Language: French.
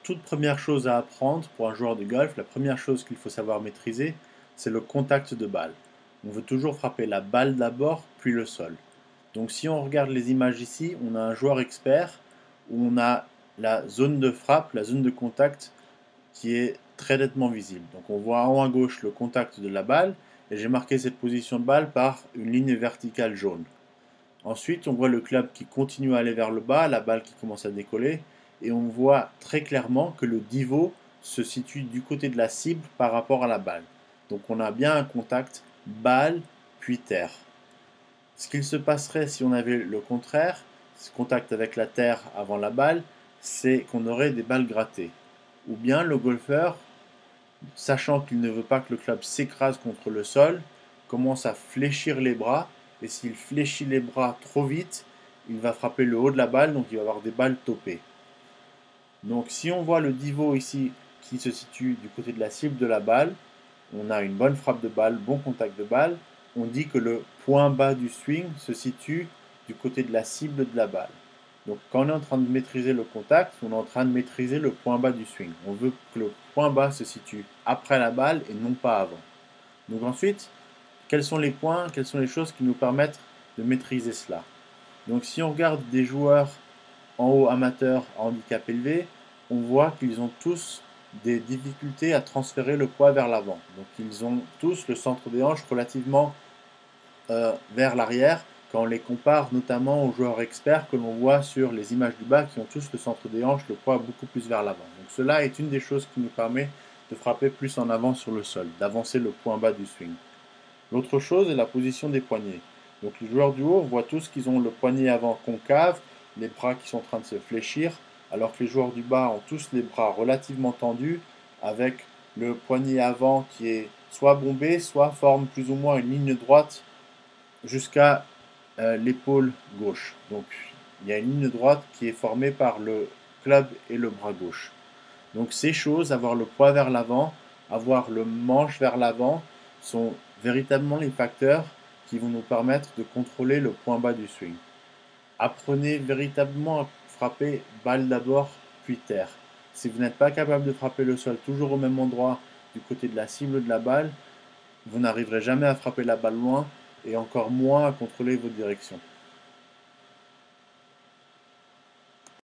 toute première chose à apprendre pour un joueur de golf, la première chose qu'il faut savoir maîtriser, c'est le contact de balle. On veut toujours frapper la balle d'abord, puis le sol. Donc si on regarde les images ici, on a un joueur expert où on a la zone de frappe, la zone de contact qui est très nettement visible. Donc on voit en haut à gauche le contact de la balle et j'ai marqué cette position de balle par une ligne verticale jaune. Ensuite, on voit le club qui continue à aller vers le bas, la balle qui commence à décoller, et on voit très clairement que le divot se situe du côté de la cible par rapport à la balle. Donc on a bien un contact balle puis terre. Ce qu'il se passerait si on avait le contraire, ce contact avec la terre avant la balle, c'est qu'on aurait des balles grattées. Ou bien le golfeur, sachant qu'il ne veut pas que le club s'écrase contre le sol, commence à fléchir les bras, et s'il fléchit les bras trop vite, il va frapper le haut de la balle, donc il va avoir des balles topées. Donc si on voit le divot ici qui se situe du côté de la cible de la balle, on a une bonne frappe de balle, bon contact de balle, on dit que le point bas du swing se situe du côté de la cible de la balle. Donc quand on est en train de maîtriser le contact, on est en train de maîtriser le point bas du swing. On veut que le point bas se situe après la balle et non pas avant. Donc ensuite, quels sont les points, quelles sont les choses qui nous permettent de maîtriser cela? Donc si on regarde des joueurs en haut amateurs à handicap élevé, on voit qu'ils ont tous des difficultés à transférer le poids vers l'avant. Donc ils ont tous le centre des hanches relativement vers l'arrière quand on les compare notamment aux joueurs experts que l'on voit sur les images du bas qui ont tous le centre des hanches, le poids beaucoup plus vers l'avant. Donc cela est une des choses qui nous permet de frapper plus en avant sur le sol, d'avancer le point bas du swing. L'autre chose est la position des poignets. Donc les joueurs du haut, on voit tous qu'ils ont le poignet avant concave, les bras qui sont en train de se fléchir, alors que les joueurs du bas ont tous les bras relativement tendus, avec le poignet avant qui est soit bombé, soit forme plus ou moins une ligne droite jusqu'à l'épaule gauche. Donc il y a une ligne droite qui est formée par le club et le bras gauche. Donc ces choses, avoir le poids vers l'avant, avoir le manche vers l'avant, sont véritablement les facteurs qui vont nous permettre de contrôler le point bas du swing. Apprenez véritablement à frapper balle d'abord, puis terre. Si vous n'êtes pas capable de frapper le sol toujours au même endroit du côté de la cible de la balle, vous n'arriverez jamais à frapper la balle loin et encore moins à contrôler votre direction.